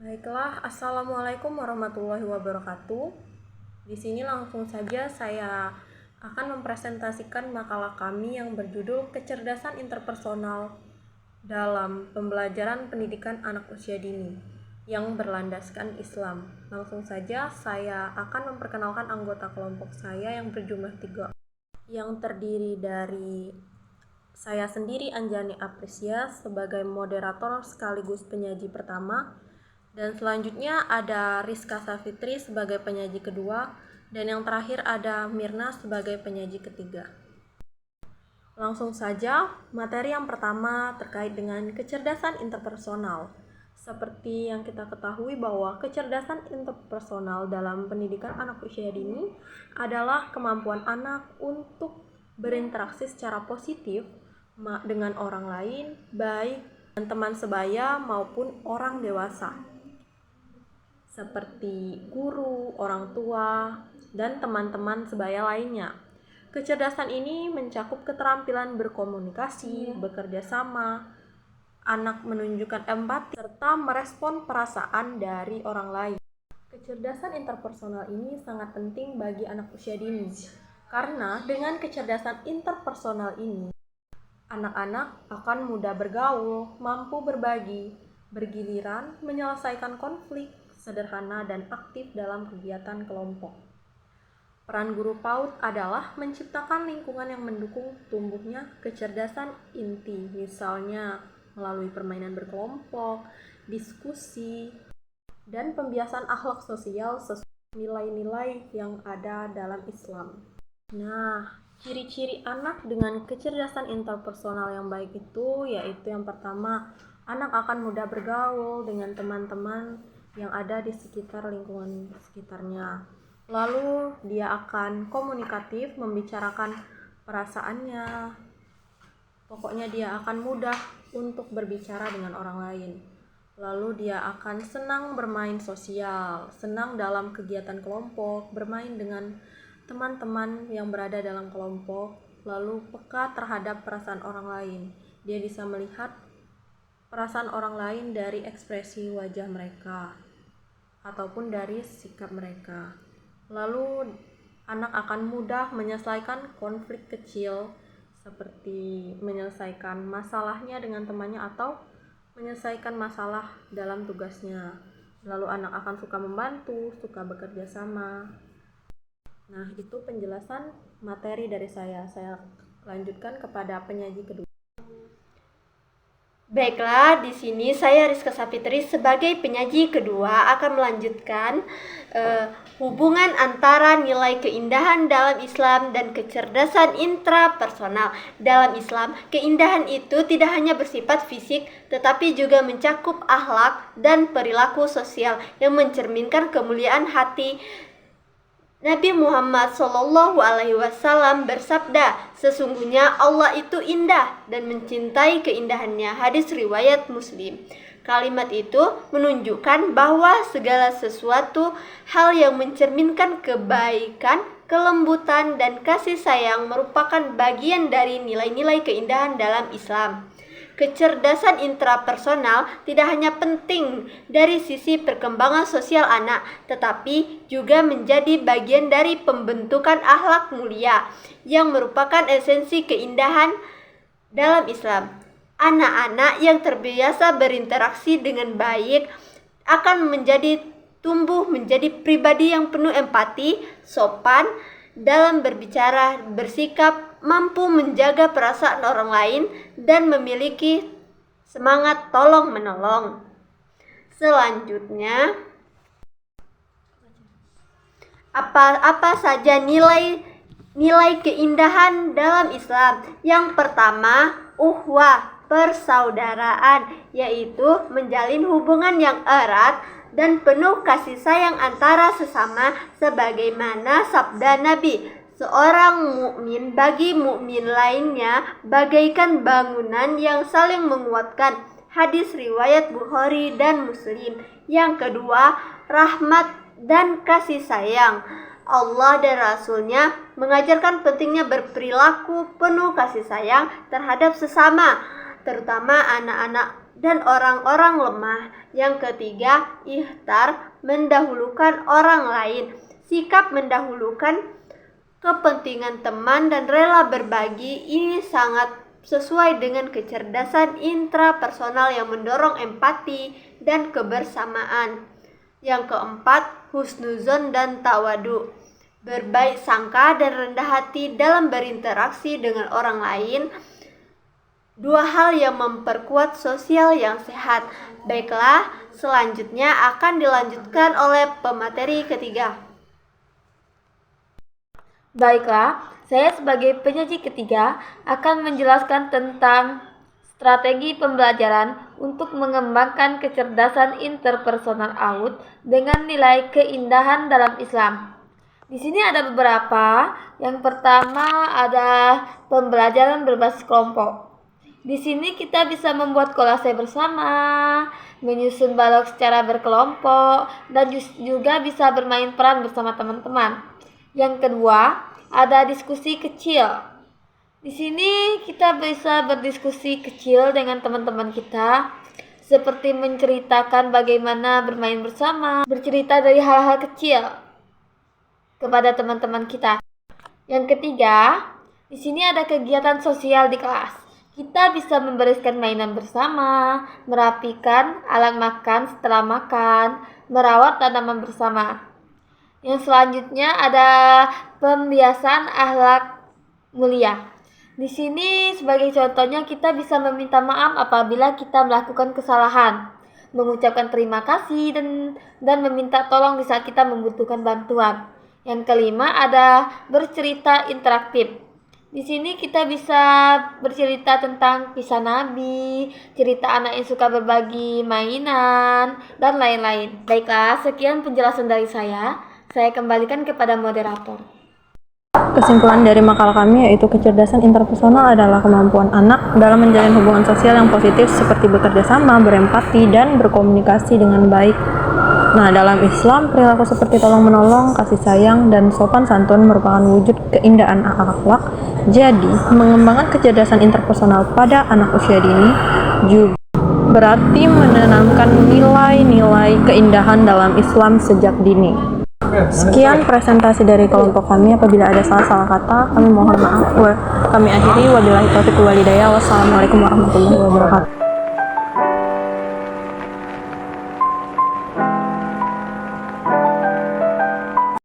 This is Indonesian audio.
Baiklah, Assalamualaikum warahmatullahi wabarakatuh. Di sini langsung saja saya akan mempresentasikan makalah kami yang berjudul Kecerdasan Interpersonal dalam Pembelajaran Pendidikan Anak Usia Dini yang berlandaskan Islam. Langsung saja saya akan memperkenalkan anggota kelompok saya yang berjumlah 3, yang terdiri dari saya sendiri, Anjani Aprisia, sebagai moderator sekaligus penyaji pertama, dan selanjutnya ada Rizka Safitri sebagai penyaji kedua, dan yang terakhir ada Mirna sebagai penyaji ketiga. Langsung saja, materi yang pertama terkait dengan kecerdasan interpersonal. Seperti yang kita ketahui bahwa kecerdasan interpersonal dalam pendidikan anak usia dini adalah kemampuan anak untuk berinteraksi secara positif dengan orang lain, baik dengan teman sebaya maupun orang dewasa, seperti guru, orang tua, dan teman-teman sebaya lainnya. Kecerdasan ini mencakup keterampilan berkomunikasi, bekerja sama, anak menunjukkan empati, serta merespon perasaan dari orang lain. Kecerdasan interpersonal ini sangat penting bagi anak usia dini, karena dengan kecerdasan interpersonal ini, anak-anak akan mudah bergaul, mampu berbagi, bergiliran, menyelesaikan konflik, sederhana, dan aktif dalam kegiatan kelompok. Peran guru PAUD adalah menciptakan lingkungan yang mendukung tumbuhnya kecerdasan inti, misalnya melalui permainan berkelompok, diskusi, dan pembiasan akhlak sosial sesuai nilai-nilai yang ada dalam Islam. Nah, ciri-ciri anak dengan kecerdasan interpersonal yang baik itu yaitu yang pertama, anak akan mudah bergaul dengan teman-teman yang ada di sekitar lingkungan sekitarnya. Lalu dia akan komunikatif, membicarakan perasaannya. Pokoknya dia akan mudah untuk berbicara dengan orang lain. Lalu dia akan senang bermain sosial, senang dalam kegiatan kelompok, bermain dengan teman-teman yang berada dalam kelompok, lalu peka terhadap perasaan orang lain. Dia bisa melihat perasaan orang lain dari ekspresi wajah mereka ataupun dari sikap mereka. Lalu anak akan mudah menyelesaikan konflik kecil seperti menyelesaikan masalahnya dengan temannya atau menyelesaikan masalah dalam tugasnya. Lalu anak akan suka membantu, suka bekerja sama. Nah, itu penjelasan materi dari saya. Saya lanjutkan kepada penyaji kedua. Baiklah, di sini saya Rizka Safitri sebagai penyaji kedua akan melanjutkan hubungan antara nilai keindahan dalam Islam dan kecerdasan intrapersonal. Dalam Islam, keindahan itu tidak hanya bersifat fisik, tetapi juga mencakup akhlak dan perilaku sosial yang mencerminkan kemuliaan hati. Nabi Muhammad SAW bersabda, sesungguhnya Allah itu indah dan mencintai keindahannya. Hadis riwayat Muslim. Kalimat itu menunjukkan bahwa segala sesuatu hal yang mencerminkan kebaikan, kelembutan, dan kasih sayang merupakan bagian dari nilai-nilai keindahan dalam Islam. Kecerdasan intrapersonal tidak hanya penting dari sisi perkembangan sosial anak, tetapi juga menjadi bagian dari pembentukan akhlak mulia yang merupakan esensi keindahan dalam Islam. Anak-anak yang terbiasa berinteraksi dengan baik akan tumbuh menjadi pribadi yang penuh empati, sopan dalam berbicara, bersikap, mampu menjaga perasaan orang lain, dan memiliki semangat tolong-menolong. Selanjutnya, apa saja nilai keindahan dalam Islam? Yang pertama, ukhuwah, persaudaraan, yaitu menjalin hubungan yang erat dan penuh kasih sayang antara sesama, sebagaimana sabda Nabi, seorang mukmin bagi mukmin lainnya bagaikan bangunan yang saling menguatkan. Hadis riwayat Bukhari dan Muslim. Yang kedua, rahmat dan kasih sayang. Allah dan Rasul-Nya mengajarkan pentingnya berperilaku penuh kasih sayang terhadap sesama, terutama anak-anak dan orang-orang lemah. Yang ketiga, ihtar, mendahulukan orang lain. Sikap mendahulukan kepentingan teman dan rela berbagi ini sangat sesuai dengan kecerdasan intrapersonal yang mendorong empati dan kebersamaan. Yang keempat, husnuzon dan tawadu, berbaik sangka dan rendah hati dalam berinteraksi dengan orang lain. Dua hal yang memperkuat sosial yang sehat. Baiklah, selanjutnya akan dilanjutkan oleh pemateri ketiga. Baiklah, saya sebagai penyaji ketiga akan menjelaskan tentang strategi pembelajaran untuk mengembangkan kecerdasan interpersonal AUD dengan nilai keindahan dalam Islam. Di sini ada beberapa. Yang pertama ada pembelajaran berbasis kelompok. Di sini kita bisa membuat kolase bersama, menyusun balok secara berkelompok, dan juga bisa bermain peran bersama teman-teman. Yang kedua, ada diskusi kecil. Di sini kita bisa berdiskusi kecil dengan teman-teman kita, seperti menceritakan bagaimana bermain bersama, bercerita dari hal-hal kecil kepada teman-teman kita. Yang ketiga, di sini ada kegiatan sosial di kelas. Kita bisa membereskan mainan bersama, merapikan alat makan setelah makan, merawat tanaman bersama. Yang selanjutnya ada pembiasaan akhlak mulia. Di sini sebagai contohnya kita bisa meminta maaf apabila kita melakukan kesalahan, mengucapkan terima kasih dan meminta tolong di saat kita membutuhkan bantuan. Yang kelima ada bercerita interaktif. Di sini kita bisa bercerita tentang kisah Nabi, cerita anak yang suka berbagi mainan, dan lain-lain. Baiklah, sekian penjelasan dari saya. Saya kembalikan kepada moderator. Kesimpulan dari makalah kami yaitu kecerdasan interpersonal adalah kemampuan anak dalam menjalin hubungan sosial yang positif seperti bekerja sama, berempati, dan berkomunikasi dengan baik. Nah, dalam Islam, perilaku seperti tolong-menolong, kasih sayang, dan sopan santun merupakan wujud keindahan akhlak. Jadi, mengembangkan kecerdasan interpersonal pada anak usia dini juga berarti menanamkan nilai-nilai keindahan dalam Islam sejak dini. Sekian presentasi dari kelompok kami. Apabila ada salah-salah kata, kami mohon maaf. Kami akhiri. Wabillahi taufiq wal hidayah. Wassalamualaikum warahmatullahi wabarakatuh.